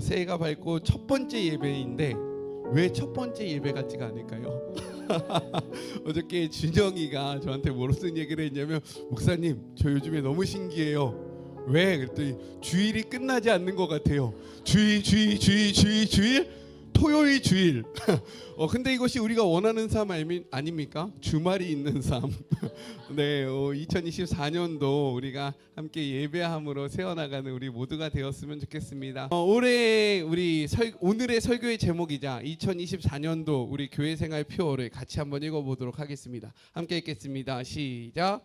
새해가 밝고 첫 번째 예배인데 왜 첫 번째 예배 같지가 않을까요? 어저께 준영이가 저한테 무슨 얘기를 했냐면, 목사님 저 요즘에 너무 신기해요. 왜? 그랬더니 주일이 끝나지 않는 것 같아요. 주일 토요일 주일. 근데 이것이 우리가 원하는 삶 아닙니까? 주말이 있는 삶. 네, 2024년도 우리가 함께 예배함으로 세워나가는 우리 모두가 되었으면 좋겠습니다. 올해 오늘의 설교의 제목이자 2024년도 우리 교회 생활 표어를 같이 한번 읽어보도록 하겠습니다. 함께 읽겠습니다. 시작.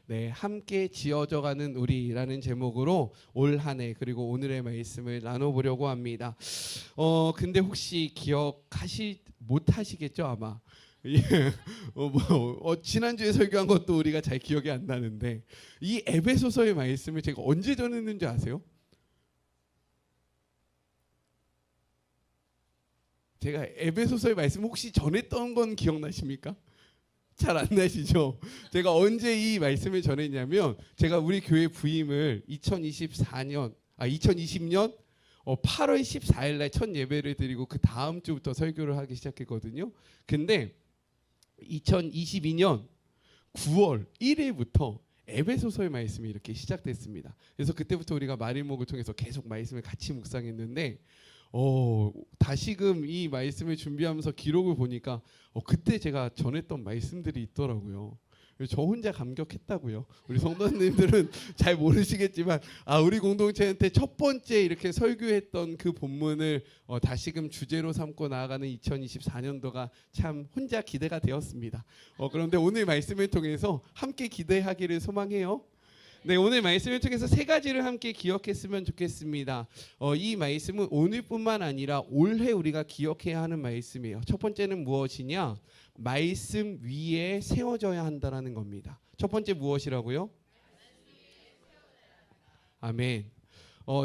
네, 함께 지어져가는 우리라는 제목으로 올 한 해 그리고 오늘의 말씀을 나눠보려고 합니다. 근데 혹시 못하시겠죠 아마. 예, 지난주에 설교한 것도 우리가 잘 기억이 안 나는데, 이 에베소서의 말씀을 제가 언제 전했는지 아세요? 제가 에베소서의 말씀 혹시 전했던 건 기억나십니까? 잘 안 나시죠? 제가 언제 이 말씀을 전했냐면, 제가 우리 교회 부임을 2020년 8월 14일 날 첫 예배를 드리고 그 다음 주부터 설교를 하기 시작했거든요. 근데 2022년 9월 1일부터 에베소서의 말씀이 이렇게 시작됐습니다. 그래서 그때부터 우리가 마리목을 통해서 계속 말씀을 같이 묵상했는데, 다시금 이 말씀을 준비하면서 기록을 보니까 그때 제가 전했던 말씀들이 있더라고요. 저 혼자 감격했다고요. 우리 성도님들은 잘 모르시겠지만, 우리 공동체한테 첫 번째 이렇게 설교했던 그 본문을 다시금 주제로 삼고 나아가는 2024년도가 참 혼자 기대가 되었습니다. 그런데 오늘 말씀을 통해서 함께 기대하기를 소망해요. 네, 오늘 말씀을 통해서 세 가지를 함께 기억했으면 좋겠습니다. 이 말씀은 오늘뿐만 아니라 올해 우리가 기억해야 하는 말씀이에요. 첫 번째는 무엇이냐? 말씀 위에 세워져야 한다라는 겁니다. 첫 번째 무엇이라고요? 아멘.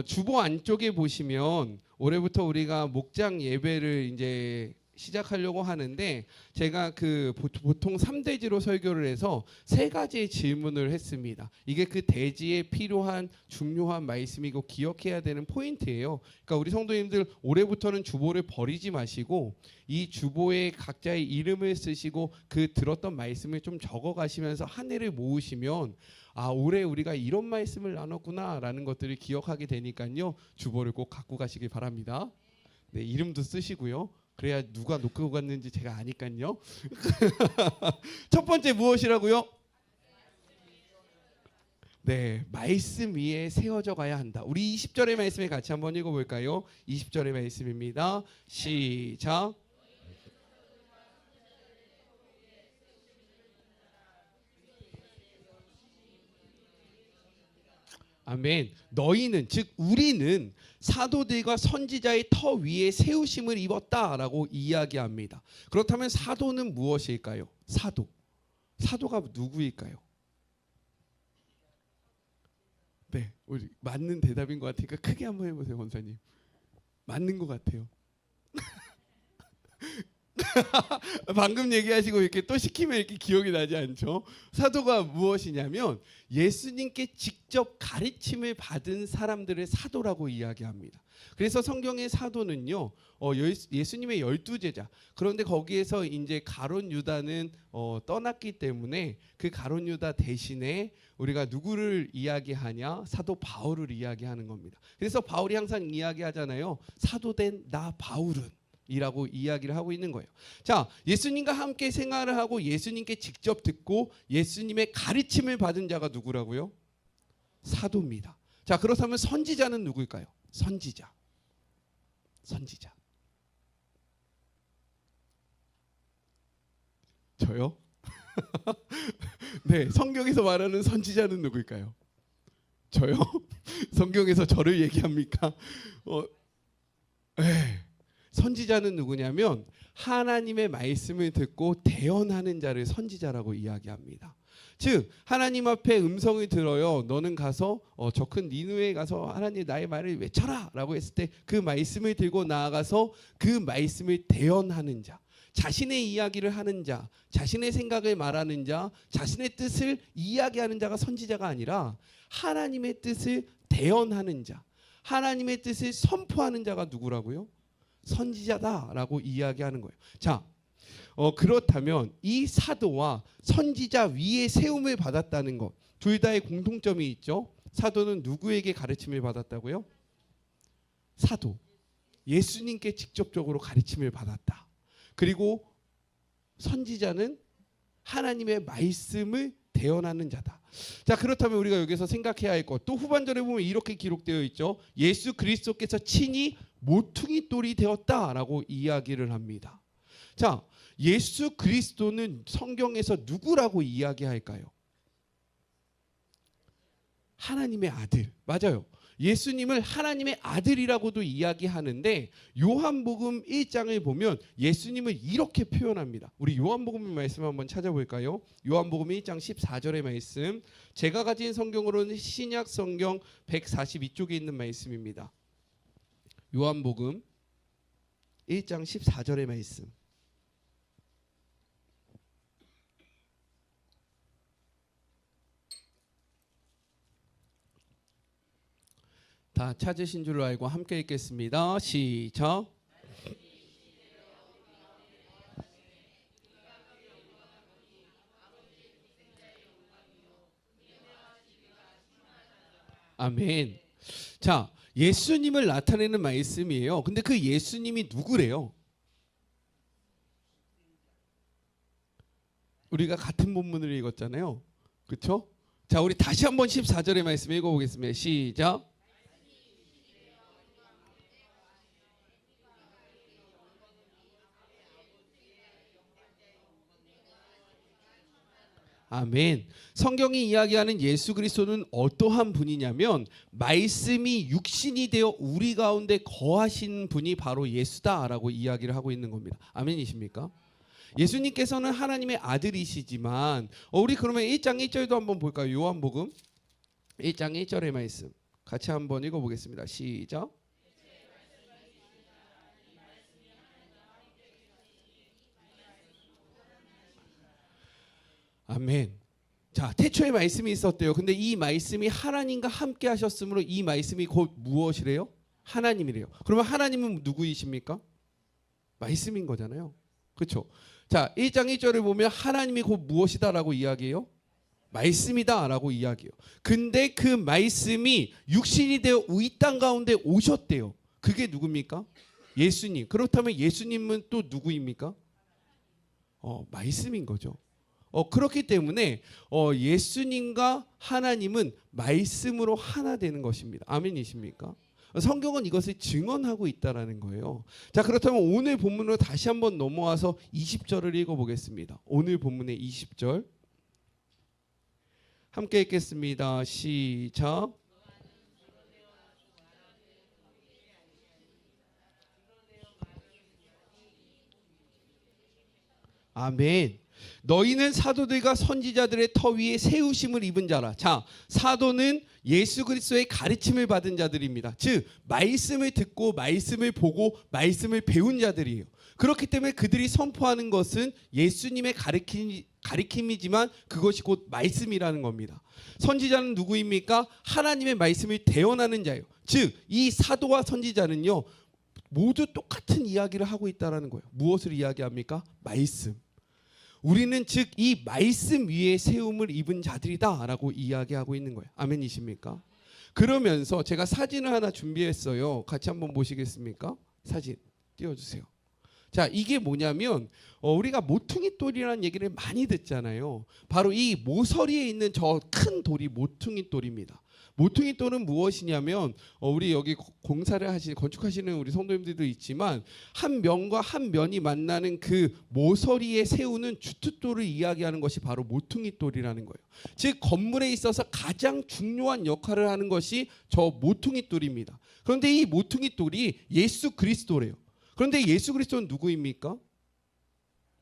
주보 안쪽에 보시면 올해부터 우리가 목장 예배를 이제 시작하려고 하는데, 제가 보통 3대지로 설교를 해서 세 가지의 질문을 했습니다. 이게 그 대지에 필요한 중요한 말씀이고 기억해야 되는 포인트예요. 그러니까 우리 성도님들 올해부터는 주보를 버리지 마시고 이 주보에 각자의 이름을 쓰시고 그 들었던 말씀을 좀 적어 가시면서 한 해를 모으시면, 올해 우리가 이런 말씀을 나눴구나라는 것들을 기억하게 되니까요. 주보를 꼭 갖고 가시길 바랍니다. 네, 이름도 쓰시고요. 그래야 누가 놓고 갔는지 제가 아니까요. 첫 번째 무엇이라고요? 네, 말씀 위에 세워져 가야 한다. 우리 20절의 말씀을 같이 한번 읽어볼까요? 20절의 말씀입니다. 시작. 아멘. 너희는, 즉 우리는 사도들과 선지자의 터 위에 세우심을 입었다라고 이야기합니다. 그렇다면 사도는 무엇일까요? 사도가 누구일까요? 네, 우리 맞는 대답인 것 같으니까 크게 한번 해보세요, 원사님. 맞는 것 같아요. 방금 얘기하시고 이렇게 또 시키면 이렇게 기억이 나지 않죠? 사도가 무엇이냐면 예수님께 직접 가르침을 받은 사람들을 사도라고 이야기합니다. 그래서 성경의 사도는요, 예수님의 12제자. 그런데 거기에서 이제 가룟 유다는 떠났기 때문에 그 가룟 유다 대신에 우리가 누구를 이야기하냐? 사도 바울을 이야기하는 겁니다. 그래서 바울이 항상 이야기하잖아요. 사도된 나 바울은 이라고 이야기를 하고 있는 거예요. 자, 예수님과 함께 생활을 하고 예수님께 직접 듣고 예수님의 가르침을 받은 자가 누구라고요? 사도입니다. 자, 그렇다면 선지자는 누구일까요? 선지자. 저요? 네, 성경에서 말하는 선지자는 누구일까요? 저요? 성경에서 저를 얘기합니까? 네. 선지자는 누구냐면 하나님의 말씀을 듣고 대언하는 자를 선지자라고 이야기합니다. 즉 하나님 앞에 음성을 들어요. 너는 가서 저 큰 니느웨에 가서 하나님 나의 말을 외쳐라 라고 했을 때 그 말씀을 들고 나아가서 그 말씀을 대언하는 자. 자신의 이야기를 하는 자, 자신의 생각을 말하는 자, 자신의 뜻을 이야기하는 자가 선지자가 아니라 하나님의 뜻을 대언하는 자, 하나님의 뜻을 선포하는 자가 누구라고요? 선지자다라고 이야기하는 거예요. 자, 그렇다면 이 사도와 선지자 위에 세움을 받았다는 것, 둘 다의 공통점이 있죠. 사도는 누구에게 가르침을 받았다고요? 사도, 예수님께 직접적으로 가르침을 받았다. 그리고 선지자는 하나님의 말씀을 대언하는 자다. 자, 그렇다면 우리가 여기서 생각해야 할 것, 또 후반절에 보면 이렇게 기록되어 있죠. 예수 그리스도께서 친히 모퉁이 돌이 되었다라고 이야기를 합니다. 자, 예수 그리스도는 성경에서 누구라고 이야기할까요? 하나님의 아들. 맞아요. 예수님을 하나님의 아들이라고도 이야기하는데 요한복음 1장을 보면 예수님을 이렇게 표현합니다. 우리 요한복음 말씀 한번 찾아볼까요? 요한복음 1장 14절의 말씀. 제가 가진 성경으로는 신약 성경 142쪽에 있는 말씀입니다. 요한복음 1장 14절의 말씀. 다 찾으신 줄로 알고 함께 읽겠습니다. 시작. 아멘. 자, 예수님을 나타내는 말씀이에요. 근데 그 예수님이 누구래요? 우리가 같은 본문을 읽었잖아요. 그렇죠? 자, 우리 다시 한번 14절의 말씀 읽어보겠습니다. 시작. 아멘. 성경이 이야기하는 예수 그리스도는 어떠한 분이냐면 말씀이 육신이 되어 우리 가운데 거하신 분이 바로 예수다라고 이야기를 하고 있는 겁니다. 아멘이십니까? 예수님께서는 하나님의 아들이시지만 우리 그러면 1장 1절도 한번 볼까요? 요한복음 1장 1절의 말씀 같이 한번 읽어보겠습니다. 시작. 아멘. 자, 태초에 말씀이 있었대요. 근데 이 말씀이 하나님과 함께 하셨으므로 이 말씀이 곧 무엇이래요? 하나님이래요. 그러면 하나님은 누구이십니까? 말씀인 거잖아요. 그렇죠? 자, 1장 1절을 보면 하나님이 곧 무엇이다라고 이야기해요? 말씀이다라고 이야기해요. 근데 그 말씀이 육신이 되어 이 땅 가운데 오셨대요. 그게 누굽니까? 예수님. 그렇다면 예수님은 또 누구입니까? 말씀인 거죠. 그렇기 때문에 예수님과 하나님은 말씀으로 하나 되는 것입니다. 아멘이십니까? 성경은 이것을 증언하고 있다라는 거예요. 자, 그렇다면 오늘 본문으로 다시 한번 넘어와서 20절을 읽어보겠습니다. 오늘 본문의 20절 함께 읽겠습니다. 시작. 아멘. 너희는 사도들과 선지자들의 터 위에 세우심을 입은 자라. 자, 사도는 예수 그리스도의 가르침을 받은 자들입니다. 즉 말씀을 듣고 말씀을 보고 말씀을 배운 자들이에요. 그렇기 때문에 그들이 선포하는 것은 예수님의 가르침이지만 그것이 곧 말씀이라는 겁니다. 선지자는 누구입니까? 하나님의 말씀을 대언하는 자예요. 즉 이 사도와 선지자는요 모두 똑같은 이야기를 하고 있다는 거예요. 무엇을 이야기합니까? 말씀. 우리는 즉 이 말씀 위에 세움을 입은 자들이다라고 이야기하고 있는 거예요. 아멘이십니까? 그러면서 제가 사진을 하나 준비했어요. 같이 한번 보시겠습니까? 사진 띄워주세요. 자, 이게 뭐냐면 우리가 모퉁이 돌이라는 얘기를 많이 듣잖아요. 바로 이 모서리에 있는 저 큰 돌이 모퉁이 돌입니다. 모퉁이 돌은 무엇이냐면 우리 여기 건축하시는 우리 성도님들도 있지만 한 면과 한 면이 만나는 그 모서리에 세우는 주춧돌을 이야기하는 것이 바로 모퉁이 돌이라는 거예요. 즉 건물에 있어서 가장 중요한 역할을 하는 것이 저 모퉁이 돌입니다. 그런데 이 모퉁이 돌이 예수 그리스도래요. 그런데 예수 그리스도는 누구입니까?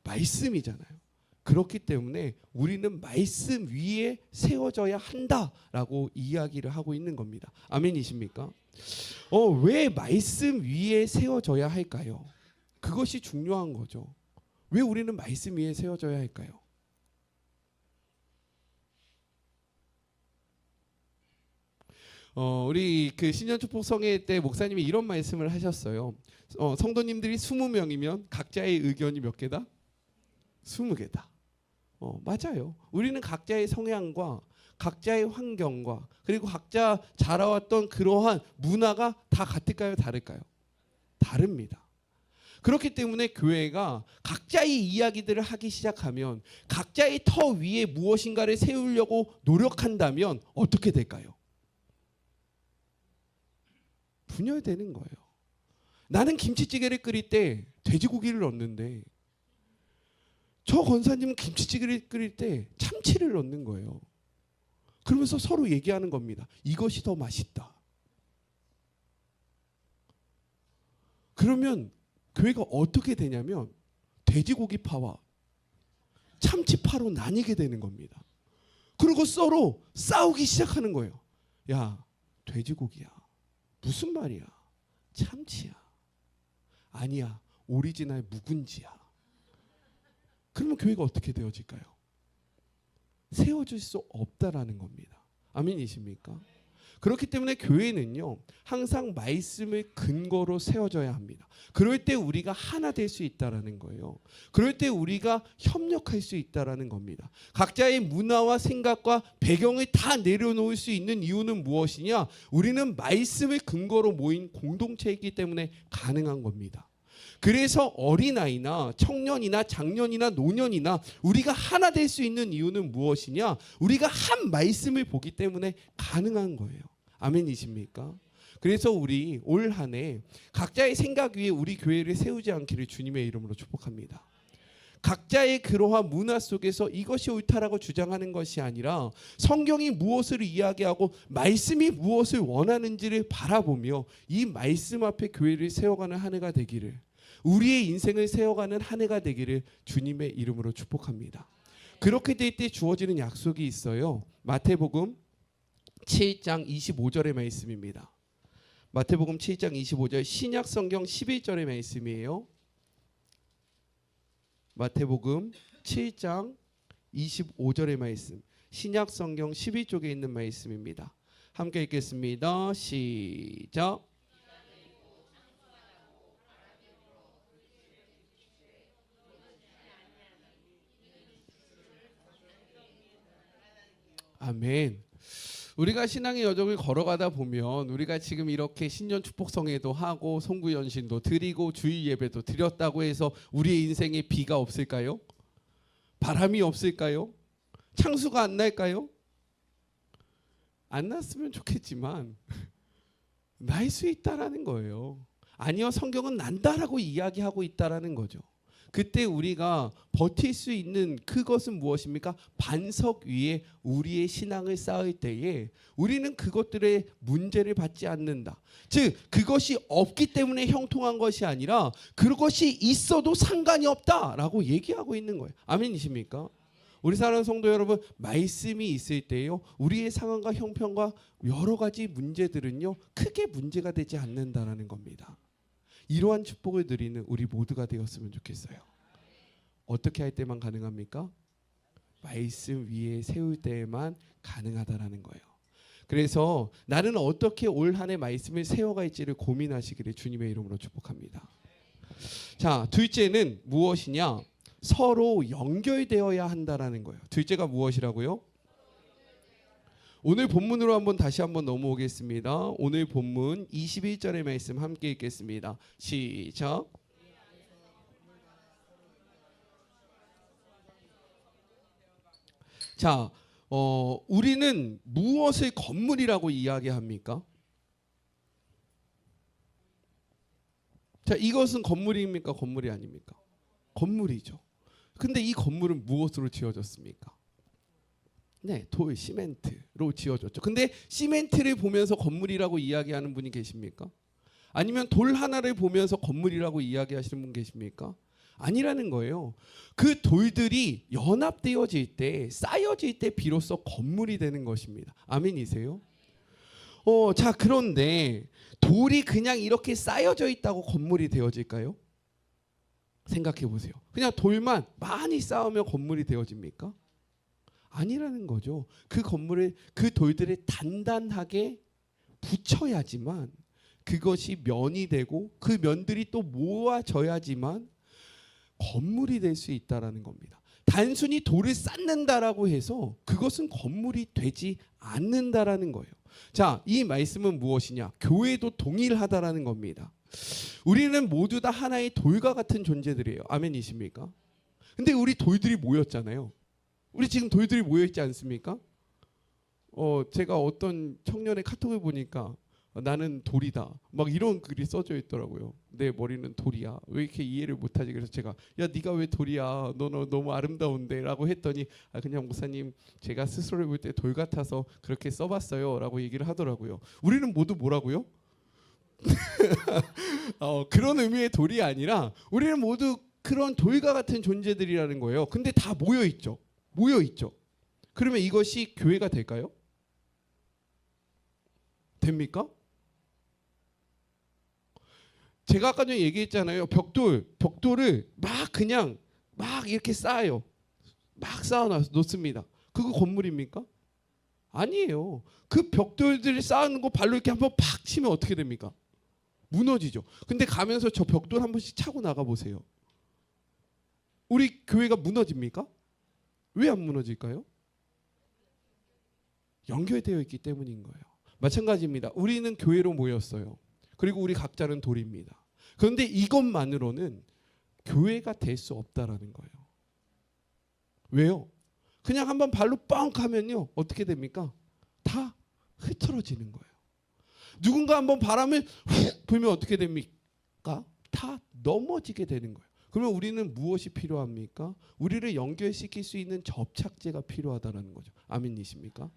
말씀이잖아요. 그렇기 때문에 우리는 말씀 위에 세워져야 한다라고 이야기를 하고 있는 겁니다. 아멘이십니까? 왜 말씀 위에 세워져야 할까요? 그것이 중요한 거죠. 왜 우리는 말씀 위에 세워져야 할까요? 우리 그 신년축복성회 때 목사님이 이런 말씀을 하셨어요. 성도님들이 20명이면 각자의 의견이 몇 개다? 20개다. 맞아요. 우리는 각자의 성향과 각자의 환경과 그리고 각자 자라왔던 그러한 문화가 다 같을까요? 다를까요? 다릅니다. 그렇기 때문에 교회가 각자의 이야기들을 하기 시작하면 각자의 터 위에 무엇인가를 세우려고 노력한다면 어떻게 될까요? 분열되는 거예요. 나는 김치찌개를 끓일 때 돼지고기를 넣는데 저 권사님은 김치찌개를 끓일 때 참치를 넣는 거예요. 그러면서 서로 얘기하는 겁니다. 이것이 더 맛있다. 그러면 교회가 어떻게 되냐면 돼지고기파와 참치파로 나뉘게 되는 겁니다. 그리고 서로 싸우기 시작하는 거예요. 야, 돼지고기야. 무슨 말이야? 참치야. 아니야, 오리지널 묵은지야. 그러면 교회가 어떻게 되어질까요? 세워질 수 없다라는 겁니다. 아멘이십니까? 그렇기 때문에 교회는요, 항상 말씀을 근거로 세워져야 합니다. 그럴 때 우리가 하나 될 수 있다라는 거예요. 그럴 때 우리가 협력할 수 있다라는 겁니다. 각자의 문화와 생각과 배경을 다 내려놓을 수 있는 이유는 무엇이냐? 우리는 말씀을 근거로 모인 공동체이기 때문에 가능한 겁니다. 그래서 어린아이나 청년이나 장년이나 노년이나 우리가 하나 될 수 있는 이유는 무엇이냐? 우리가 한 말씀을 보기 때문에 가능한 거예요. 아멘이십니까? 그래서 우리 올 한 해 각자의 생각 위에 우리 교회를 세우지 않기를 주님의 이름으로 축복합니다. 각자의 그러한 문화 속에서 이것이 옳다라고 주장하는 것이 아니라 성경이 무엇을 이야기하고 말씀이 무엇을 원하는지를 바라보며 이 말씀 앞에 교회를 세워가는 한 해가 되기를, 우리의 인생을 세워가는 한 해가 되기를 주님의 이름으로 축복합니다. 그렇게 될 때 주어지는 약속이 있어요. 마태복음 7장 25절의 말씀입니다. 마태복음 7장 25절 신약 성경 11절의 말씀이에요. 마태복음 7장 25절의 말씀, 신약 성경 11쪽에 있는 말씀입니다. 함께 읽겠습니다. 시작. 아멘. 우리가 신앙의 여정을 걸어가다 보면 우리가 지금 이렇게 신년 축복성회도 하고 송구연신도 드리고 주일 예배도 드렸다고 해서 우리의 인생에 비가 없을까요? 바람이 없을까요? 창수가 안 날까요? 안 났으면 좋겠지만 날 수 있다라는 거예요. 아니요, 성경은 난다라고 이야기하고 있다라는 거죠. 그때 우리가 버틸 수 있는 그것은 무엇입니까? 반석 위에 우리의 신앙을 쌓을 때에 우리는 그것들의 문제를 받지 않는다. 즉 그것이 없기 때문에 형통한 것이 아니라 그것이 있어도 상관이 없다라고 얘기하고 있는 거예요. 아멘이십니까? 우리 사랑하는 성도 여러분, 말씀이 있을 때요, 우리의 상황과 형편과 여러 가지 문제들은요 크게 문제가 되지 않는다라는 겁니다. 이러한 축복을 누리는 우리 모두가 되었으면 좋겠어요. 어떻게 할 때만 가능합니까? 말씀 위에 세울 때에만 가능하다라는 거예요. 그래서 나는 어떻게 올 한 해 말씀을 세워갈지를 고민하시기를 주님의 이름으로 축복합니다. 자, 둘째는 무엇이냐? 서로 연결되어야 한다라는 거예요. 둘째가 무엇이라고요? 오늘 본문으로 다시 한번 넘어오겠습니다. 오늘 본문 21절의 말씀 함께 읽겠습니다. 시작. 자, 우리는 무엇을 건물이라고 이야기합니까? 자, 이것은 건물입니까? 건물이 아닙니까? 건물이죠. 근데 이 건물은 무엇으로 지어졌습니까? 네, 돌, 시멘트로 지어졌죠. 근데 시멘트를 보면서 건물이라고 이야기하는 분이 계십니까? 아니면 돌 하나를 보면서 건물이라고 이야기하시는 분 계십니까? 아니라는 거예요. 그 돌들이 연합되어질 때, 쌓여질 때 비로소 건물이 되는 것입니다. 아멘이세요? 자, 그런데 돌이 그냥 이렇게 쌓여져 있다고 건물이 되어질까요? 생각해 보세요. 그냥 돌만 많이 쌓으면 건물이 되어집니까? 아니라는 거죠. 그 건물을 그 돌들을 단단하게 붙여야지만 그것이 면이 되고 그 면들이 또 모아져야지만 건물이 될 수 있다라는 겁니다. 단순히 돌을 쌓는다라고 해서 그것은 건물이 되지 않는다라는 거예요. 자, 이 말씀은 무엇이냐? 교회도 동일하다라는 겁니다. 우리는 모두 다 하나의 돌과 같은 존재들이에요. 아멘이십니까? 근데 우리 돌들이 모였잖아요. 우리 지금 돌들이 모여 있지 않습니까? 제가 어떤 청년의 카톡을 보니까 나는 돌이다 막 이런 글이 써져 있더라고요. 내 머리는 돌이야. 왜 이렇게 이해를 못하지? 그래서 제가 야 네가 왜 돌이야? 너 너무 아름다운데 라고 했더니 그냥 목사님 제가 스스로를 볼 때 돌 같아서 그렇게 써봤어요 라고 얘기를 하더라고요. 우리는 모두 뭐라고요? 그런 의미의 돌이 아니라 우리는 모두 그런 돌과 같은 존재들이라는 거예요. 근데 다 모여 있죠. 그러면 이것이 교회가 될까요? 됩니까? 제가 아까 전에 얘기했잖아요. 벽돌을 막 이렇게 쌓아요. 막 쌓아 놓습니다. 그거 건물입니까? 아니에요. 그 벽돌들을 쌓는 거 발로 이렇게 한번 팍 치면 어떻게 됩니까? 무너지죠. 근데 가면서 저 벽돌 한 번씩 차고 나가 보세요. 우리 교회가 무너집니까? 왜 안 무너질까요? 연결되어 있기 때문인 거예요. 마찬가지입니다. 우리는 교회로 모였어요. 그리고 우리 각자는 돌입니다. 그런데 이것만으로는 교회가 될 수 없다라는 거예요. 왜요? 그냥 한번 발로 뻥 하면요. 어떻게 됩니까? 다 흐트러지는 거예요. 누군가 한번 바람을 훅 불면 어떻게 됩니까? 다 넘어지게 되는 거예요. 그러면 우리는 무엇이 필요합니까? 우리를 연결시킬 수 있는 접착제가 필요하다는 거죠. 아멘이십니까?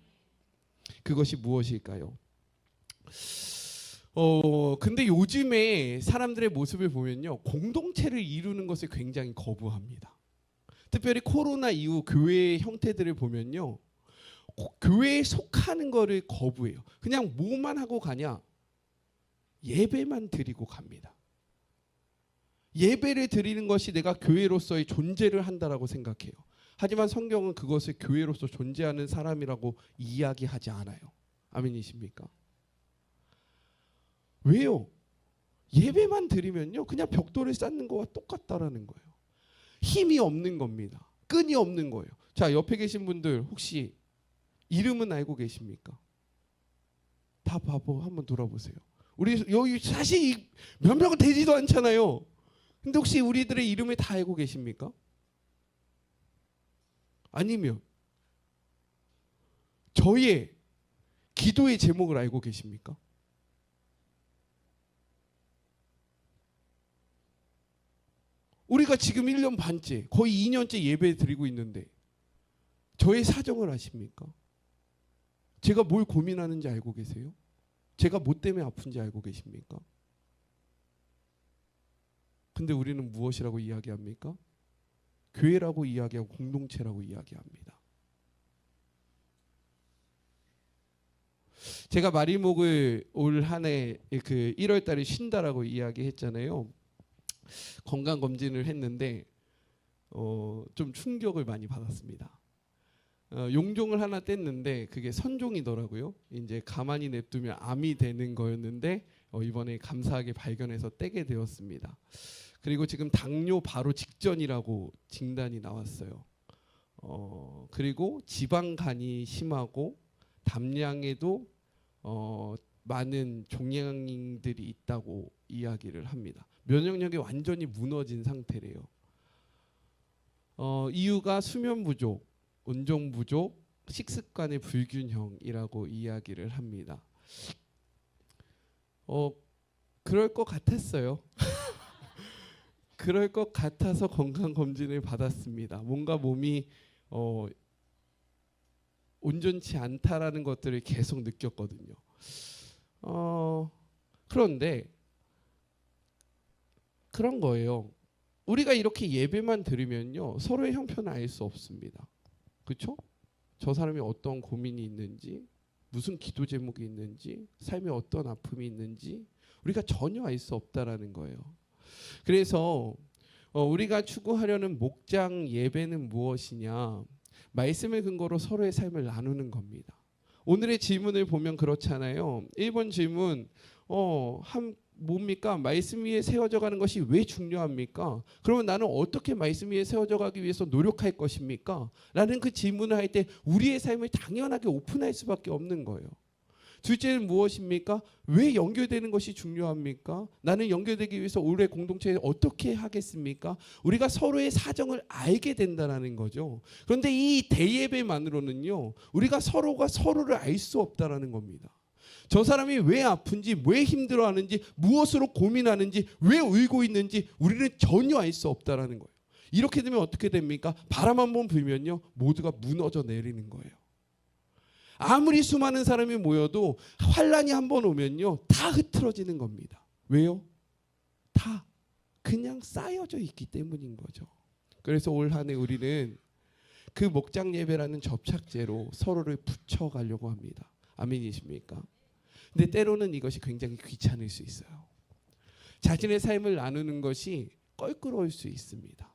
그것이 무엇일까요? 근데 요즘에 사람들의 모습을 보면요. 공동체를 이루는 것을 굉장히 거부합니다. 특별히 코로나 이후 교회의 형태들을 보면요. 교회에 속하는 거를 거부해요. 그냥 뭐만 하고 가냐? 예배만 드리고 갑니다. 예배를 드리는 것이 내가 교회로서의 존재를 한다라고 생각해요. 하지만 성경은 그것을 교회로서 존재하는 사람이라고 이야기하지 않아요. 아멘이십니까? 왜요? 예배만 드리면요. 그냥 벽돌을 쌓는 거와 똑같다라는 거예요. 힘이 없는 겁니다. 끈이 없는 거예요. 자, 옆에 계신 분들 혹시 이름은 알고 계십니까? 다 바보 한번 돌아보세요. 우리 여기 사실 몇 명은 되지도 않잖아요. 근데 혹시 우리들의 이름을 다 알고 계십니까? 아니면 저의 기도의 제목을 알고 계십니까? 우리가 지금 1년 반째, 거의 2년째 예배 드리고 있는데 저의 사정을 아십니까? 제가 뭘 고민하는지 알고 계세요? 제가 뭐 때문에 아픈지 알고 계십니까? 근데 우리는 무엇이라고 이야기합니까? 교회라고 이야기하고 공동체라고 이야기합니다. 제가 마리목을 올 한 해 그 1월 달에 쉰다라고 이야기했잖아요. 건강 검진을 했는데 좀 충격을 많이 받았습니다. 용종을 하나 뗐는데 그게 선종이더라고요. 이제 가만히 냅두면 암이 되는 거였는데 이번에 감사하게 발견해서 떼게 되었습니다. 그리고 지금 당뇨 바로 직전이라고 진단이 나왔어요. 그리고 지방간이 심하고 담량에도 많은 종양들이 있다고 이야기를 합니다. 면역력이 완전히 무너진 상태래요. 이유가 수면 부족, 운동 부족, 식습관의 불균형이라고 이야기를 합니다. 그럴 것 같았어요. 그럴 것 같아서 건강 검진을 받았습니다. 뭔가 몸이 온전치 않다라는 것들을 계속 느꼈거든요. 그런데 그런 거예요. 우리가 이렇게 예배만 들으면요, 서로의 형편을 알 수 없습니다. 그렇죠? 저 사람이 어떤 고민이 있는지, 무슨 기도 제목이 있는지, 삶에 어떤 아픔이 있는지 우리가 전혀 알 수 없다라는 거예요. 그래서 우리가 추구하려는 목장 예배는 무엇이냐? 말씀을 근거로 서로의 삶을 나누는 겁니다. 오늘의 질문을 보면 그렇잖아요. 1번 질문, 뭡니까? 말씀 위에 세워져 가는 것이 왜 중요합니까? 그러면 나는 어떻게 말씀 위에 세워져 가기 위해서 노력할 것입니까? 라는 그 질문을 할 때 우리의 삶을 당연하게 오픈할 수밖에 없는 거예요. 둘째는 무엇입니까? 왜 연결되는 것이 중요합니까? 나는 연결되기 위해서 우리의 공동체에 어떻게 하겠습니까? 우리가 서로의 사정을 알게 된다는 거죠. 그런데 이 대예배만으로는요, 우리가 서로가 서로를 알 수 없다는 겁니다. 저 사람이 왜 아픈지, 왜 힘들어하는지, 무엇으로 고민하는지, 왜 울고 있는지 우리는 전혀 알 수 없다는 거예요. 이렇게 되면 어떻게 됩니까? 바람 한번 불면요, 모두가 무너져 내리는 거예요. 아무리 수많은 사람이 모여도 환란이 한번 오면요, 다 흐트러지는 겁니다. 왜요? 다 그냥 쌓여져 있기 때문인 거죠. 그래서 올 한 해 우리는 그 목장 예배라는 접착제로 서로를 붙여가려고 합니다. 아멘이십니까? 근데 때로는 이것이 굉장히 귀찮을 수 있어요. 자신의 삶을 나누는 것이 껄끄러울 수 있습니다.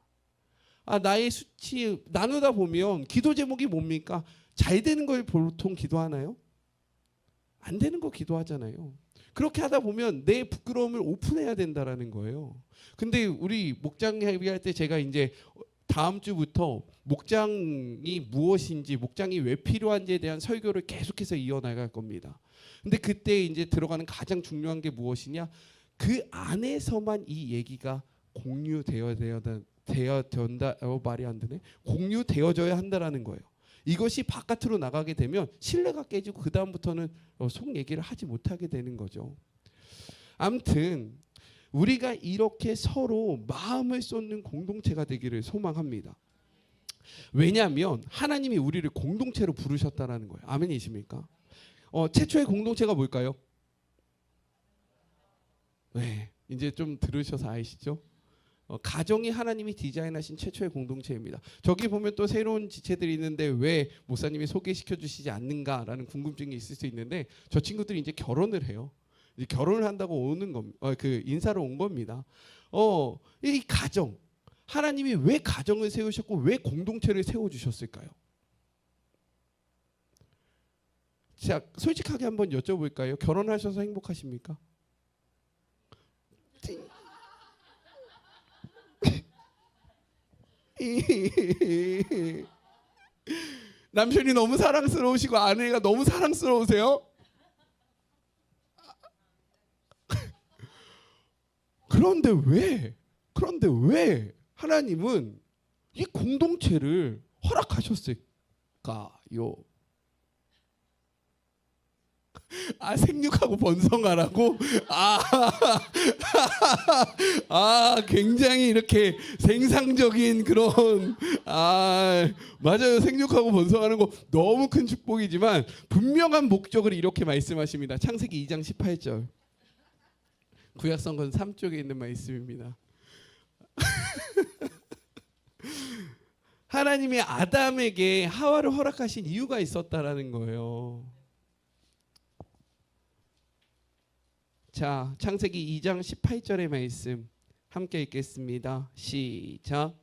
나의 수치 나누다 보면 기도 제목이 뭡니까? 잘 되는 걸 보통 기도하나요? 안 되는 거 기도하잖아요. 그렇게 하다 보면 내 부끄러움을 오픈해야 된다라는 거예요. 근데 우리 목장 회의할 때 제가 이제 다음 주부터 목장이 무엇인지, 목장이 왜 필요한지에 대한 설교를 계속해서 이어나갈 겁니다. 근데 그때 이제 들어가는 가장 중요한 게 무엇이냐? 그 안에서만 이 얘기가 말이 안 되네. 공유되어져야 한다라는 거예요. 이것이 바깥으로 나가게 되면 신뢰가 깨지고 그 다음부터는 속 얘기를 하지 못하게 되는 거죠. 아무튼 우리가 이렇게 서로 마음을 쏟는 공동체가 되기를 소망합니다. 왜냐하면 하나님이 우리를 공동체로 부르셨다는 거예요. 아멘이십니까? 최초의 공동체가 뭘까요? 네, 이제 좀 들으셔서 아시죠? 가정이 하나님이 디자인하신 최초의 공동체입니다. 저기 보면 또 새로운 지체들이 있는데 왜 목사님이 소개시켜 주시지 않는가라는 궁금증이 있을 수 있는데, 저 친구들이 이제 결혼을 해요. 이제 결혼을 한다고 오는 그 인사로 온 겁니다. 이 가정, 하나님이 왜 가정을 세우셨고 왜 공동체를 세워 주셨을까요? 자, 솔직하게 한번 여쭤볼까요? 결혼하셔서 행복하십니까? 남편이 너무 사랑스러우시고 아내가 너무 사랑스러우세요? 그런데 왜 하나님은 이 공동체를 허락하셨을까요? 생육하고 번성하라고? 굉장히 이렇게 생상적인 그런, 맞아요. 생육하고 번성하는 거 너무 큰 축복이지만 분명한 목적을 이렇게 말씀하십니다. 창세기 2장 18절. 구약성경 3쪽에 있는 말씀입니다. 하나님이 아담에게 하와를 허락하신 이유가 있었다라는 거예요. 자, 창세기 2장 18절의 말씀 함께 읽겠습니다. 시작.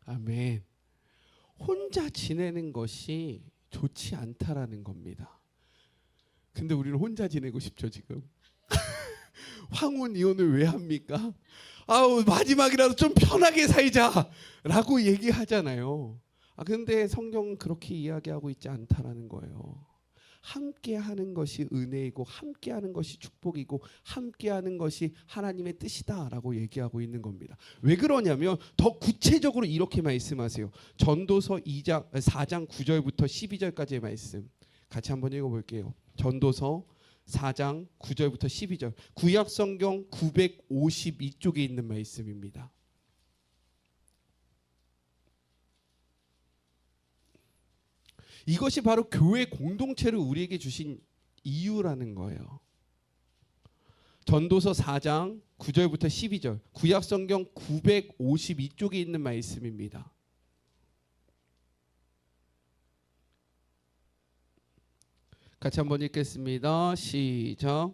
아멘. 혼자 지내는 것이 좋지 않다라는 겁니다. 근데 우리는 혼자 지내고 싶죠, 지금. 황혼 이혼을 왜 합니까? 마지막이라도 좀 편하게 살자라고 얘기하잖아요. 근데 성경은 그렇게 이야기하고 있지 않다라는 거예요. 함께하는 것이 은혜이고 함께하는 것이 축복이고 함께하는 것이 하나님의 뜻이다라고 얘기하고 있는 겁니다. 왜 그러냐면 더 구체적으로 이렇게 말씀하세요. 전도서 4장 9절부터 12절까지의 말씀 같이 한번 읽어볼게요. 전도서 4장 9절부터 12절, 구약성경 952쪽에 있는 말씀입니다. 이것이 바로 교회 공동체를 우리에게 주신 이유라는 거예요. 전도서 4장 9절부터 12절, 구약성경 952쪽에 있는 말씀입니다. 같이 한번 읽겠습니다. 시작.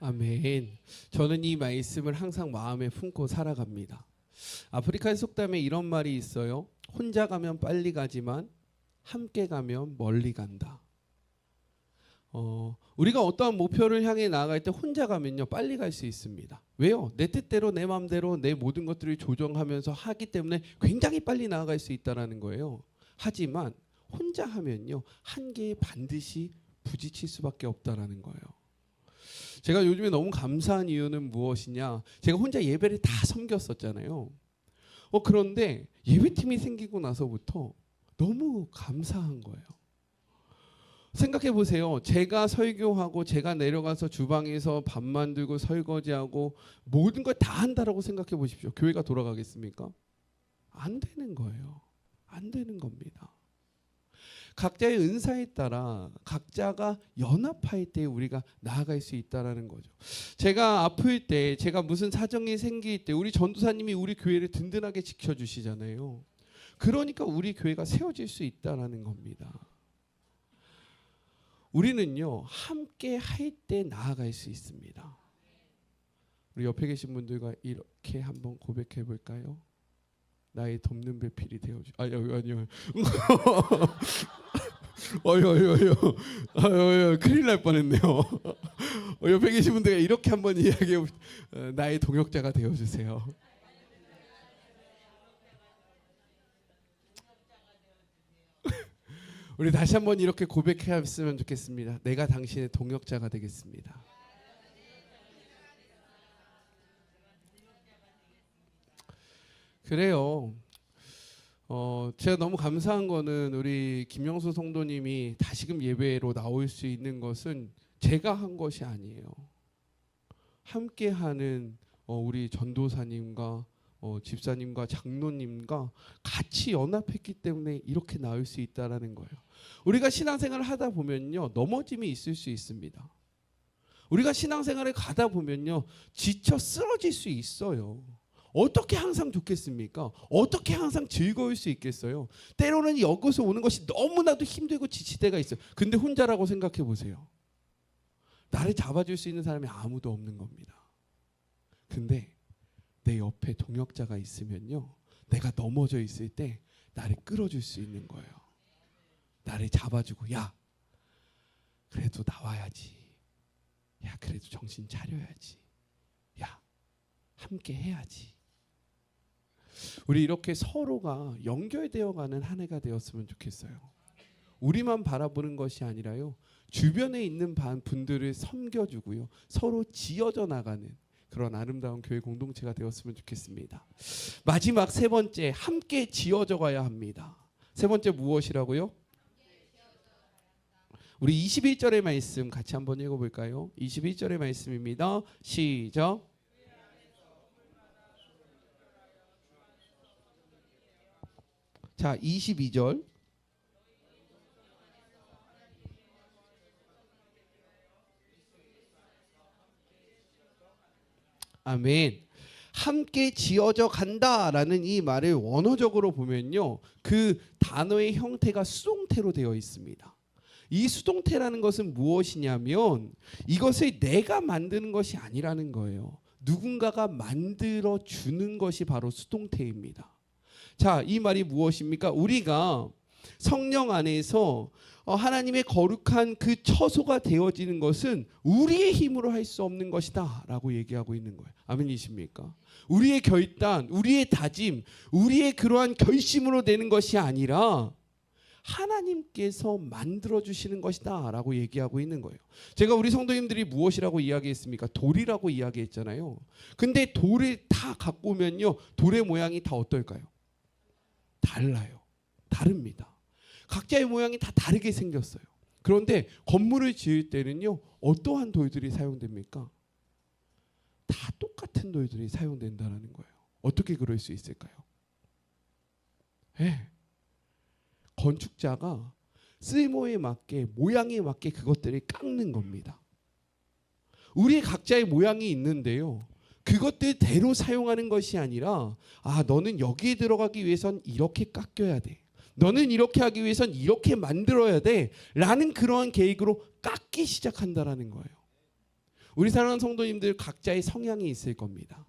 아멘. 저는 이 말씀을 항상 마음에 품고 살아갑니다. 아프리카의 속담에 이런 말이 있어요. 혼자 가면 빨리 가지만 함께 가면 멀리 간다. 우리가 어떠한 목표를 향해 나아갈 때 혼자 가면요 빨리 갈 수 있습니다. 왜요? 내 뜻대로 내 마음대로 내 모든 것들을 조정하면서 하기 때문에 굉장히 빨리 나아갈 수 있다는 거예요. 하지만 혼자 하면요 한계에 반드시 부딪힐 수밖에 없다라는 거예요. 제가 요즘에 너무 감사한 이유는 무엇이냐? 제가 혼자 예배를 다 섬겼었잖아요. 그런데 예배팀이 생기고 나서부터 너무 감사한 거예요. 생각해 보세요. 제가 설교하고 제가 내려가서 주방에서 밥 만들고 설거지하고 모든 걸 다 한다라고 생각해 보십시오. 교회가 돌아가겠습니까? 안 되는 거예요. 안 되는 겁니다. 각자의 은사에 따라 각자가 연합할 때 우리가 나아갈 수 있다라는 거죠. 제가 아플 때, 제가 무슨 사정이 생길 때 우리 전도사님이 우리 교회를 든든하게 지켜주시잖아요. 그러니까 우리 교회가 세워질 수 있다라는 겁니다. 우리는요 함께 할 때 나아갈 수 있습니다. 우리 옆에 계신 분들과 이렇게 한번 고백해 볼까요? 나의 돕는 배필이 되어주. 아니요. 어휴, 큰일 날 뻔했네요. 옆에 계신 분들과 이렇게 한번 이야기해. 나의 동역자가 되어주세요. 우리 다시 한번 이렇게 고백했으면 좋겠습니다. 내가 당신의 동역자가 되겠습니다. 그래요. 제가 너무 감사한 거는 우리 김영수 성도님이 다시금 예배로 나올 수 있는 것은 제가 한 것이 아니에요. 함께하는 우리 전도사님과 집사님과 장로님과 같이 연합했기 때문에 이렇게 나올 수 있다라는 거예요. 우리가 신앙생활을 하다 보면요 넘어짐이 있을 수 있습니다. 우리가 신앙생활을 가다 보면요 지쳐 쓰러질 수 있어요. 어떻게 항상 좋겠습니까? 어떻게 항상 즐거울 수 있겠어요? 때로는 여기서 오는 것이 너무나도 힘들고 지칠 때가 있어요. 근데 혼자라고 생각해 보세요. 나를 잡아줄 수 있는 사람이 아무도 없는 겁니다. 근데 내 옆에 동역자가 있으면요 내가 넘어져 있을 때 나를 끌어줄 수 있는 거예요. 나를 잡아주고 야 그래도 나와야지. 야 그래도 정신 차려야지. 야 함께 해야지. 우리 이렇게 서로가 연결되어가는 한 해가 되었으면 좋겠어요. 우리만 바라보는 것이 아니라요 주변에 있는 분들을 섬겨주고요 서로 지어져 나가는 그런 아름다운 교회 공동체가 되었으면 좋겠습니다. 마지막 세 번째, 함께 지어져 가야 합니다. 세 번째 무엇이라고요? 우리 21절의 말씀 같이 한번 읽어볼까요? 21절의 말씀입니다. 시작. 자, 22절. 아멘. 함께 지어져 간다라는 이 말을 원어적으로 보면요 그 단어의 형태가 수동태로 되어 있습니다. 이 수동태라는 것은 무엇이냐면 이것을 내가 만드는 것이 아니라는 거예요. 누군가가 만들어 주는 것이 바로 수동태입니다. 자, 이 말이 무엇입니까? 우리가 성령 안에서 하나님의 거룩한 그 처소가 되어지는 것은 우리의 힘으로 할 수 없는 것이다 라고 얘기하고 있는 거예요. 아멘이십니까? 우리의 결단, 우리의 다짐, 우리의 그러한 결심으로 되는 것이 아니라 하나님께서 만들어주시는 것이다 라고 얘기하고 있는 거예요. 제가 우리 성도님들이 무엇이라고 이야기했습니까? 돌이라고 이야기했잖아요. 근데 돌을 다 갖고 오면요 돌의 모양이 다 어떨까요? 달라요. 다릅니다. 각자의 모양이 다 다르게 생겼어요. 그런데 건물을 지을 때는요, 어떠한 돌들이 사용됩니까? 다 똑같은 돌들이 사용된다는 거예요. 어떻게 그럴 수 있을까요? 네. 건축자가 쓸모에 맞게, 모양에 맞게 그것들을 깎는 겁니다. 우리 각자의 모양이 있는데요, 그것들대로 사용하는 것이 아니라, 너는 여기에 들어가기 위해선 이렇게 깎여야 돼, 너는 이렇게 하기 위해선 이렇게 만들어야 돼 라는 그러한 계획으로 깎기 시작한다라는 거예요. 우리 사랑하는 성도님들, 각자의 성향이 있을 겁니다.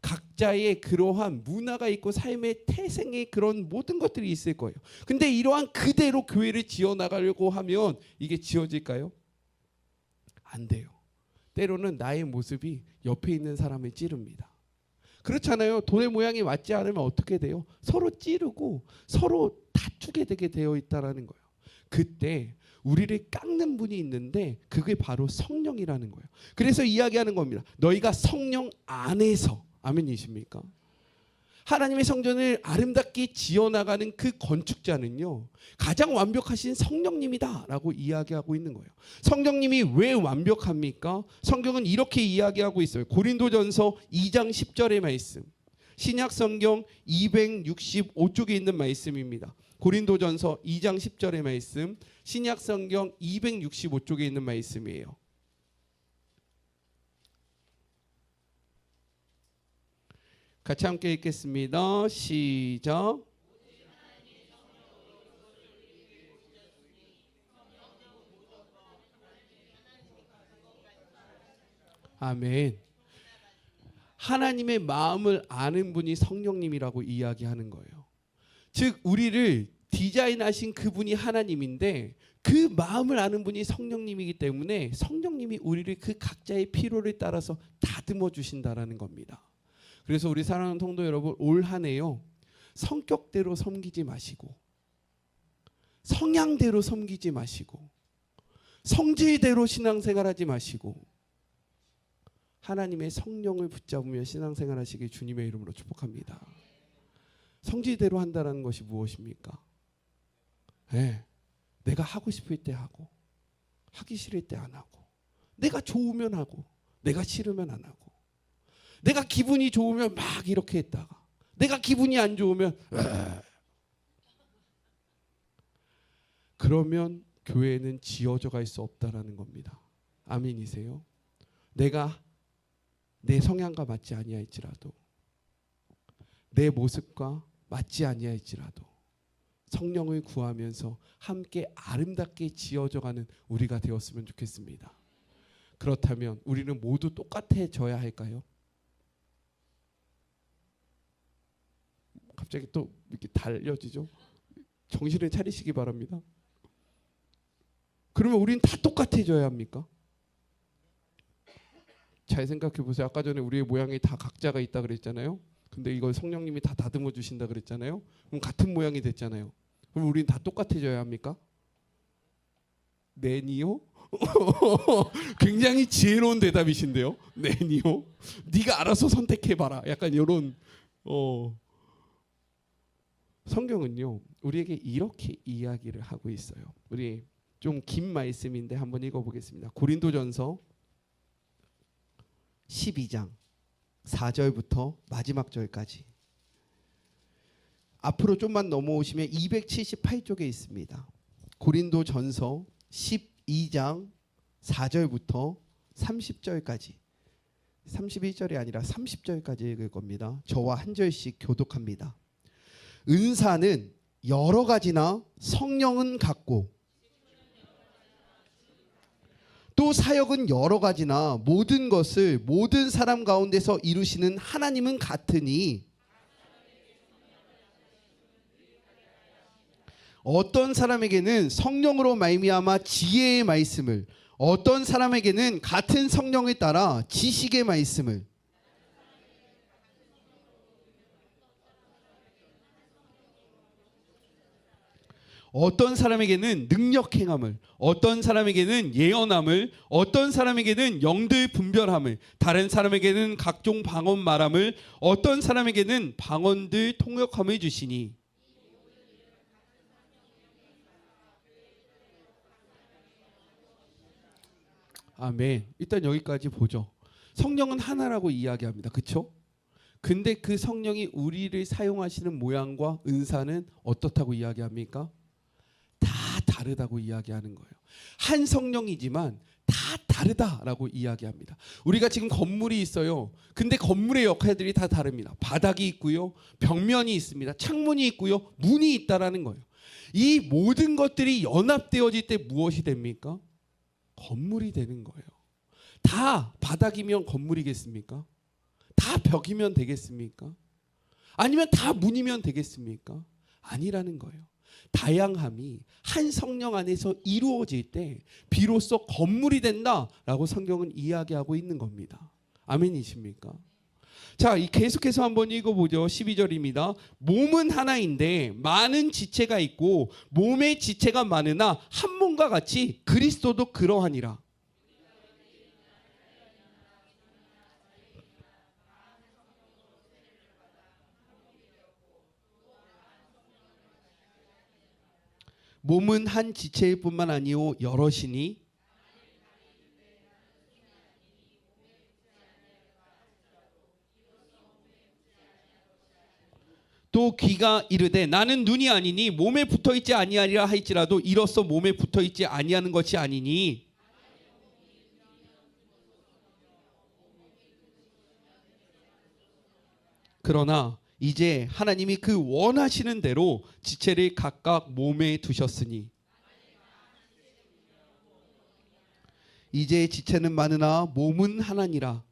각자의 그러한 문화가 있고 삶의 태생의 그런 모든 것들이 있을 거예요. 근데 이러한 그대로 교회를 지어나가려고 하면 이게 지어질까요? 안 돼요. 때로는 나의 모습이 옆에 있는 사람을 찌릅니다. 그렇잖아요. 돌의 모양이 맞지 않으면 어떻게 돼요? 서로 찌르고 서로 다투게 되게 되어 있다는 거예요. 그때 우리를 깎는 분이 있는데 그게 바로 성령이라는 거예요. 그래서 이야기하는 겁니다. 너희가 성령 안에서, 아멘이십니까? 하나님의 성전을 아름답게 지어나가는 그 건축자는요, 가장 완벽하신 성령님이다라고 이야기하고 있는 거예요. 성령님이 왜 완벽합니까? 성경은 이렇게 이야기하고 있어요. 고린도전서 2장 10절의 말씀, 신약성경 265쪽에 있는 말씀입니다. 고린도전서 2장 10절의 말씀, 신약성경 265쪽에 있는 말씀이에요. 같이 함께 읽겠습니다. 시작. 아멘. 하나님의 마음을 아는 분이 성령님이라고 이야기하는 거예요. 즉 우리를 디자인하신 그분이 하나님인데 그 마음을 아는 분이 성령님이기 때문에 성령님이 우리를 그 각자의 필요를 따라서 다듬어 주신다라는 겁니다. 그래서 우리 사랑하는 성도 여러분, 올 한 해요, 성격대로 섬기지 마시고, 성향대로 섬기지 마시고, 성질대로 신앙생활하지 마시고, 하나님의 성령을 붙잡으며 신앙생활하시길 주님의 이름으로 축복합니다. 성질대로 한다는 것이 무엇입니까? 네, 내가 하고 싶을 때 하고, 하기 싫을 때 안 하고, 내가 좋으면 하고, 내가 싫으면 안 하고, 내가 기분이 좋으면 막 이렇게 했다가 내가 기분이 안 좋으면 그러면 교회는 지어져 갈 수 없다라는 겁니다. 아멘이세요? 내가 내 성향과 맞지 아니할지라도, 내 모습과 맞지 아니할지라도 성령을 구하면서 함께 아름답게 지어져가는 우리가 되었으면 좋겠습니다. 그렇다면 우리는 모두 똑같아져야 할까요? 갑자기 또 이렇게 달려지죠. 정신을 차리시기 바랍니다. 그러면 우리는 다 똑같아져야 합니까? 잘 생각해 보세요. 아까 전에 우리의 모양이 다 각자가 있다 그랬잖아요. 근데 이걸 성령님이 다 다듬어 주신다 그랬잖아요. 그럼 같은 모양이 됐잖아요. 그럼 우리는 다 똑같아져야 합니까? 네니요? 굉장히 지혜로운 대답이신데요. 네니요? 네가 알아서 선택해봐라. 약간 이런 성경은요 우리에게 이렇게 이야기를 하고 있어요. 우리 좀 긴 말씀인데 한번 읽어보겠습니다. 고린도전서 12장 4절부터 마지막 절까지. 앞으로 좀만 넘어오시면 278쪽에 있습니다. 고린도전서 12장 4절부터 30절까지, 31절이 아니라 30절까지 읽을 겁니다. 저와 한 절씩 교독합니다. 은사는 여러 가지나 성령은 같고 또 사역은 여러 가지나 모든 것을 모든 사람 가운데서 이루시는 하나님은 같으니 어떤 사람에게는 성령으로 말미암아 지혜의 말씀을, 어떤 사람에게는 같은 성령에 따라 지식의 말씀을, 어떤 사람에게는 능력 행함을, 어떤 사람에게는 예언함을, 어떤 사람에게는 영들 분별함을, 다른 사람에게는 각종 방언 말함을, 어떤 사람에게는 방언들 통역함을 주시니 아멘. 일단 여기까지 보죠. 성령은 하나라고 이야기합니다. 그렇죠? 근데 그 성령이 우리를 사용하시는 모양과 은사는 어떻다고 이야기합니까? 다 다르다고 이야기하는 거예요. 한 성령이지만 다 다르다라고 이야기합니다. 우리가 지금 건물이 있어요. 근데 건물의 역할들이 다 다릅니다. 바닥이 있고요. 벽면이 있습니다. 창문이 있고요. 문이 있다라는 거예요. 이 모든 것들이 연합되어질 때 무엇이 됩니까? 건물이 되는 거예요. 다 바닥이면 건물이겠습니까? 다 벽이면 되겠습니까? 아니면 다 문이면 되겠습니까? 아니라는 거예요. 다양함이 한 성령 안에서 이루어질 때 비로소 건물이 된다라고 성경은 이야기하고 있는 겁니다. 아멘이십니까? 자, 계속해서 한번 읽어보죠. 12절입니다. 몸은 하나인데 많은 지체가 있고 몸의 지체가 많으나 한 몸과 같이 그리스도도 그러하니라. 몸은 한 지체일 뿐만 아니오 여럿이니 또 귀가 이르되 나는 눈이 아니니 몸에 붙어있지 아니하리라 할지라도 이로써 몸에 붙어있지 아니하는 것이 아니니 그러나 이제 하나님이 그 원하시는 대로 지체를 각각 몸에 두셨으니 이제 지체는 많으나 몸은 하나니라.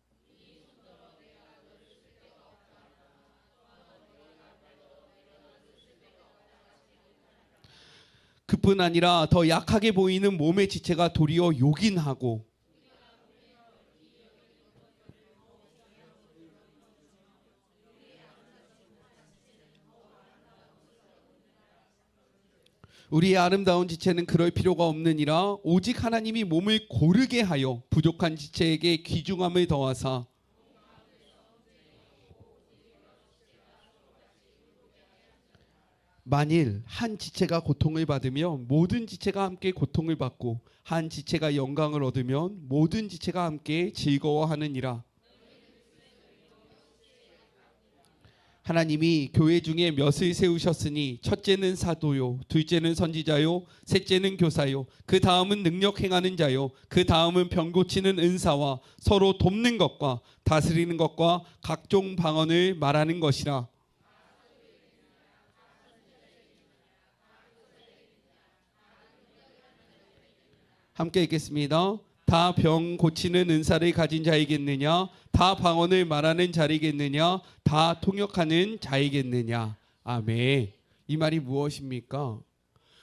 그뿐 아니라 더 약하게 보이는 몸의 지체가 도리어 요긴하고 우리의 아름다운 지체는 그럴 필요가 없느니라. 오직 하나님이 몸을 고르게 하여 부족한 지체에게 귀중함을 더하사 만일 한 지체가 고통을 받으면 모든 지체가 함께 고통을 받고 한 지체가 영광을 얻으면 모든 지체가 함께 즐거워하느니라. 하나님이 교회 중에 몇을 세우셨으니 첫째는 사도요, 둘째는 선지자요, 셋째는 교사요, 그 다음은 능력 행하는 자요, 그 다음은 병 고치는 은사와 서로 돕는 것과 다스리는 것과 각종 방언을 말하는 것이라. 함께 읽겠습니다. 다 병 고치는 은사를 가진 자이겠느냐? 다 방언을 말하는 자이겠느냐? 다 통역하는 자이겠느냐? 아멘. 이 말이 무엇입니까?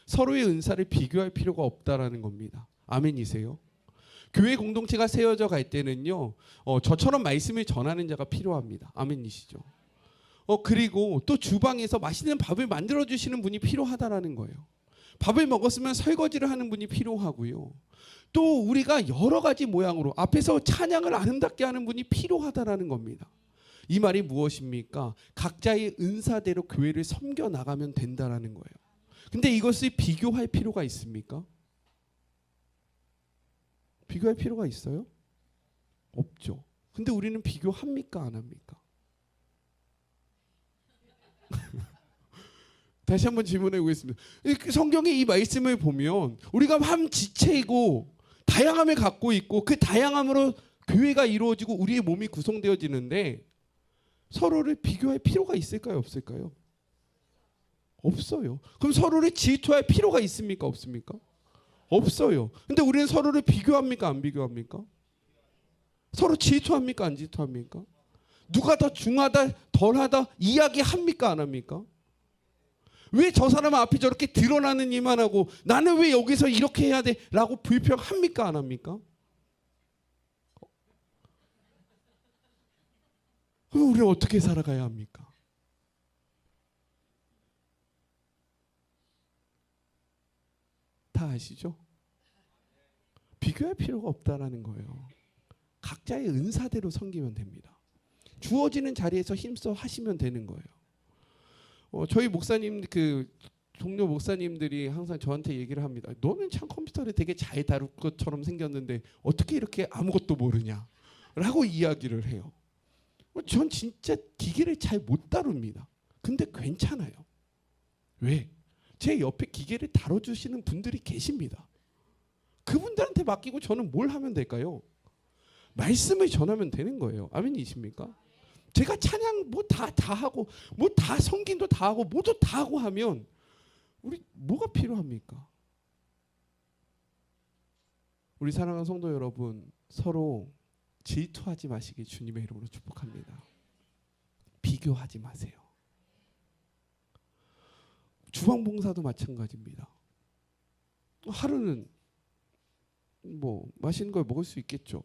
서로의 은사를 비교할 필요가 없다라는 겁니다. 아멘이세요? 교회 공동체가 세워져 갈 때는요, 저처럼 말씀을 전하는 자가 필요합니다. 아멘이시죠? 그리고 또 주방에서 맛있는 밥을 만들어 주시는 분이 필요하다라는 거예요. 밥을 먹었으면 설거지를 하는 분이 필요하고요. 또 우리가 여러 가지 모양으로 앞에서 찬양을 아름답게 하는 분이 필요하다라는 겁니다. 이 말이 무엇입니까? 각자의 은사대로 교회를 섬겨 나가면 된다라는 거예요. 근데 이것을 비교할 필요가 있습니까? 비교할 필요가 있어요? 없죠. 근데 우리는 비교합니까? 안 합니까? 다시 한번 질문해 보겠습니다. 성경의 이 말씀을 보면 우리가 한 지체이고 다양함을 갖고 있고 그 다양함으로 교회가 이루어지고 우리의 몸이 구성되어지는데 서로를 비교할 필요가 있을까요? 없을까요? 없어요. 그럼 서로를 질투할 필요가 있습니까? 없습니까? 없어요. 근데 우리는 서로를 비교합니까? 안 비교합니까? 서로 질투합니까? 안 질투합니까? 누가 더 중하다 덜하다 이야기합니까? 안 합니까? 왜 저 사람은 앞이 저렇게 드러나는 일만 하고 나는 왜 여기서 이렇게 해야 돼? 라고 불평합니까? 안 합니까? 그럼 우리는 어떻게 살아가야 합니까? 다 아시죠? 비교할 필요가 없다라는 거예요. 각자의 은사대로 섬기면 됩니다. 주어지는 자리에서 힘써 하시면 되는 거예요. 저희 목사님 동료 목사님들이 항상 저한테 얘기를 합니다. 너는 참 컴퓨터를 되게 잘 다룰 것처럼 생겼는데 어떻게 이렇게 아무것도 모르냐? 라고 이야기를 해요. 전 진짜 기계를 잘 못 다룹니다. 근데 괜찮아요. 왜? 제 옆에 기계를 다뤄주시는 분들이 계십니다. 그분들한테 맡기고 저는 뭘 하면 될까요? 말씀을 전하면 되는 거예요. 아멘이십니까? 제가 찬양 뭐 다 하고 뭐 다 성긴도 다 하고 모두 다 하고 하면 우리 뭐가 필요합니까? 우리 사랑하는 성도 여러분, 서로 질투하지 마시길 주님의 이름으로 축복합니다. 비교하지 마세요. 주방봉사도 마찬가지입니다. 하루는 뭐 맛있는 걸 먹을 수 있겠죠.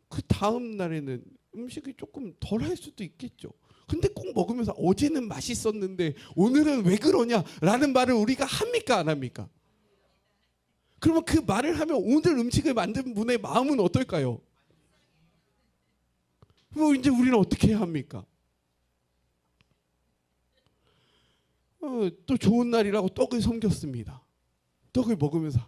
그 다음 날에는 음식이 조금 덜 할 수도 있겠죠. 근데 꼭 먹으면서 어제는 맛있었는데 오늘은 왜 그러냐라는 말을 우리가 합니까 안 합니까? 그러면 그 말을 하면 오늘 음식을 만든 분의 마음은 어떨까요? 뭐 이제 우리는 어떻게 해야 합니까? 또 좋은 날이라고 떡을 섬겼습니다. 떡을 먹으면서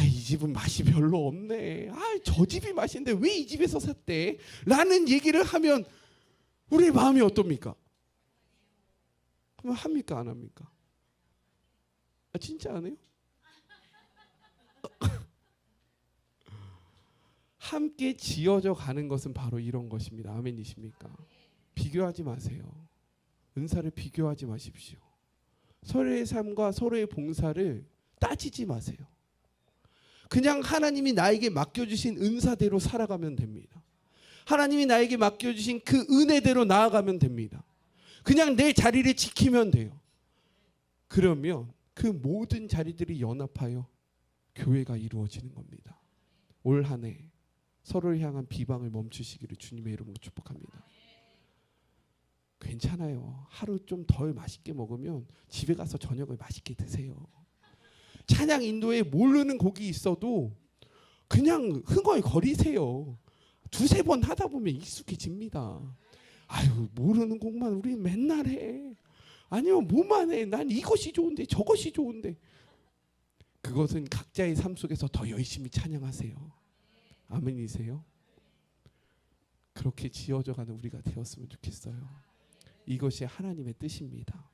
이 집은 맛이 별로 없네. 저 집이 맛있는데 왜 이 집에서 샀대? 라는 얘기를 하면 우리의 마음이 어떻습니까? 그럼 합니까 안 합니까? 진짜 안 해요? 함께 지어져 가는 것은 바로 이런 것입니다. 아멘이십니까? 비교하지 마세요. 은사를 비교하지 마십시오. 서로의 삶과 서로의 봉사를 따지지 마세요. 그냥 하나님이 나에게 맡겨주신 은사대로 살아가면 됩니다. 하나님이 나에게 맡겨주신 그 은혜대로 나아가면 됩니다. 그냥 내 자리를 지키면 돼요. 그러면 그 모든 자리들이 연합하여 교회가 이루어지는 겁니다. 올 한 해 서로를 향한 비방을 멈추시기를 주님의 이름으로 축복합니다. 괜찮아요. 하루 좀 덜 맛있게 먹으면 집에 가서 저녁을 맛있게 드세요. 찬양 인도에 모르는 곡이 있어도 그냥 흥얼거리세요. 두세 번 하다 보면 익숙해집니다. 모르는 곡만 우리 맨날 해. 아니면 뭐만 해. 난 이것이 좋은데 저것이 좋은데. 그것은 각자의 삶 속에서 더 열심히 찬양하세요. 아멘이세요? 그렇게 지어져가는 우리가 되었으면 좋겠어요. 이것이 하나님의 뜻입니다.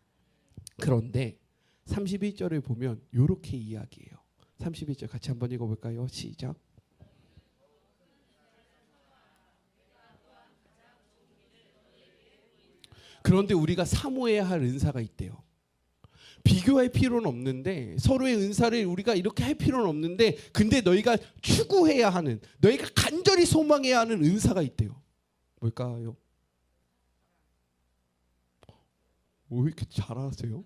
그런데 31절을 보면 이렇게 이야기해요. 31절 같이 한번 읽어볼까요? 시작. 그런데 우리가 사모해야 할 은사가 있대요. 비교할 필요는 없는데 서로의 은사를 우리가 이렇게 할 필요는 없는데 근데 너희가 추구해야 하는 너희가 간절히 소망해야 하는 은사가 있대요. 뭘까요? 왜 이렇게 잘하세요?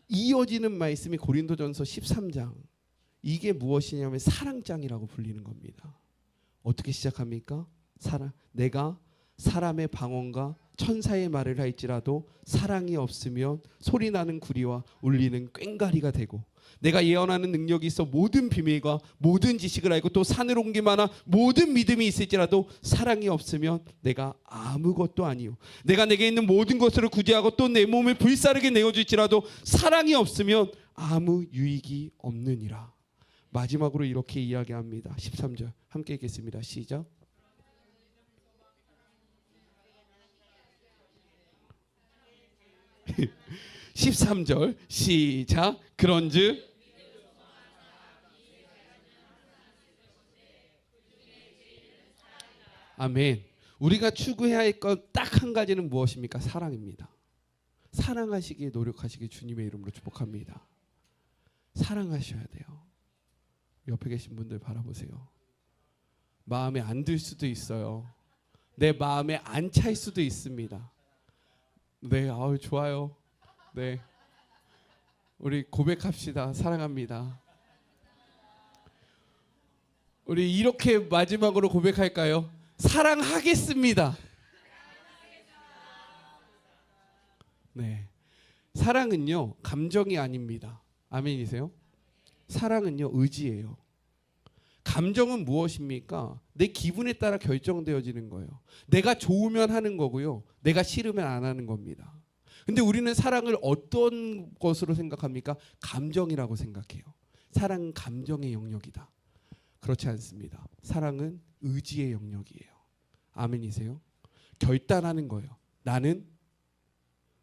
이어지는 말씀이 고린도전서 13장. 이게 무엇이냐면 사랑장이라고 불리는 겁니다. 어떻게 시작합니까? 내가 사람의 방언과 천사의 말을 할지라도 사랑이 없으면 소리나는 구리와 울리는 꽹과리가 되고 내가 예언하는 능력이 있어 모든 비밀과 모든 지식을 알고 또 산을 옮기마나 모든 믿음이 있을지라도 사랑이 없으면 내가 아무것도 아니요 내가 내게 있는 모든 것을 구제하고 또 내 몸을 불사르게 내어줄지라도 사랑이 없으면 아무 유익이 없느니라. 마지막으로 이렇게 이야기합니다. 13절 함께 읽겠습니다. 시작. 13절 시작. 그런즉 아멘. 우리가 추구해야 할 것 딱 한 가지는 무엇입니까? 사랑입니다. 사랑하시기에 노력하시길 주님의 이름으로 축복합니다. 사랑하셔야 돼요. 옆에 계신 분들 바라보세요. 마음에 안 들 수도 있어요. 내 마음에 안 찰 수도 있습니다. 네, 좋아요. 네, 우리 고백합시다. 사랑합니다. 우리 이렇게 마지막으로 고백할까요? 사랑하겠습니다. 네, 사랑은요 감정이 아닙니다. 아멘이세요? 사랑은요 의지예요. 감정은 무엇입니까? 내 기분에 따라 결정되어지는 거예요. 내가 좋으면 하는 거고요. 내가 싫으면 안 하는 겁니다. 근데 우리는 사랑을 어떤 것으로 생각합니까? 감정이라고 생각해요. 사랑은 감정의 영역이다. 그렇지 않습니다. 사랑은 의지의 영역이에요. 아멘이세요? 결단하는 거예요. 나는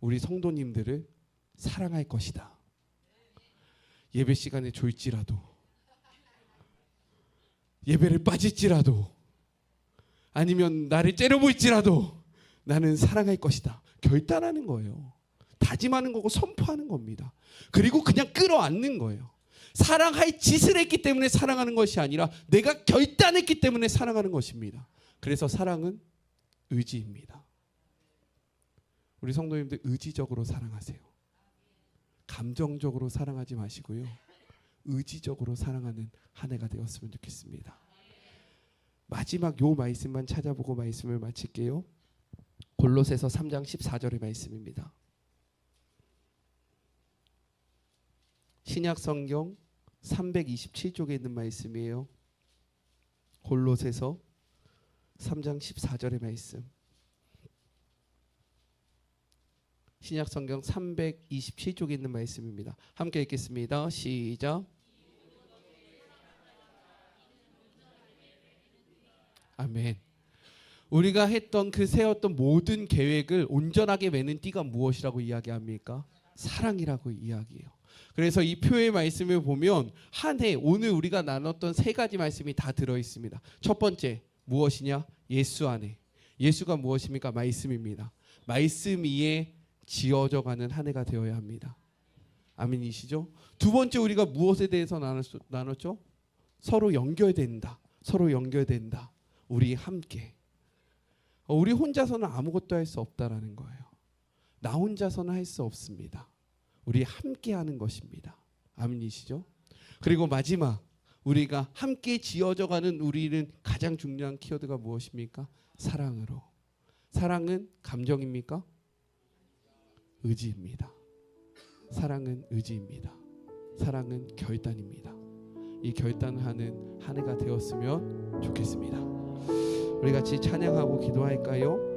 우리 성도님들을 사랑할 것이다. 예배 시간에 졸지라도, 예배를 빠질지라도, 아니면 나를 째려볼지라도 나는 사랑할 것이다. 결단하는 거예요. 다짐하는 거고 선포하는 겁니다. 그리고 그냥 끌어안는 거예요. 사랑할 짓을 했기 때문에 사랑하는 것이 아니라 내가 결단했기 때문에 사랑하는 것입니다. 그래서 사랑은 의지입니다. 우리 성도님들 의지적으로 사랑하세요. 감정적으로 사랑하지 마시고요. 의지적으로 사랑하는 한 해가 되었으면 좋겠습니다. 마지막 요 말씀만 찾아보고 말씀을 마칠게요. 골로새서 3장 14절의 말씀입니다. 신약 성경 327쪽에 있는 말씀이에요. 골로새서 3장 14절의 말씀. 신약 성경 327쪽에 있는 말씀입니다. 함께 읽겠습니다. 시작. 아멘. 우리가 했던 그 세웠던 모든 계획을 온전하게 매는 띠가 무엇이라고 이야기합니까? 사랑이라고 이야기해요. 그래서 이 표의 말씀을 보면 한 해 오늘 우리가 나눴던 세 가지 말씀이 다 들어 있습니다. 첫 번째 무엇이냐? 예수 안에. 예수가 무엇입니까? 말씀입니다. 말씀 위에 지어져가는 한 해가 되어야 합니다. 아멘이시죠? 두 번째 우리가 무엇에 대해서 나눴죠? 서로 연결된다. 서로 연결된다. 우리 함께. 우리 혼자서는 아무것도 할 수 없다라는 거예요. 나 혼자서는 할 수 없습니다. 우리 함께 하는 것입니다. 아멘이시죠? 그리고 마지막 우리가 함께 지어져가는 우리는 가장 중요한 키워드가 무엇입니까? 사랑으로. 사랑은 감정입니까? 의지입니다. 사랑은 의지입니다. 사랑은 결단입니다. 이 결단을 하는 한 해가 되었으면 좋겠습니다. 우리 같이 찬양하고 기도할까요?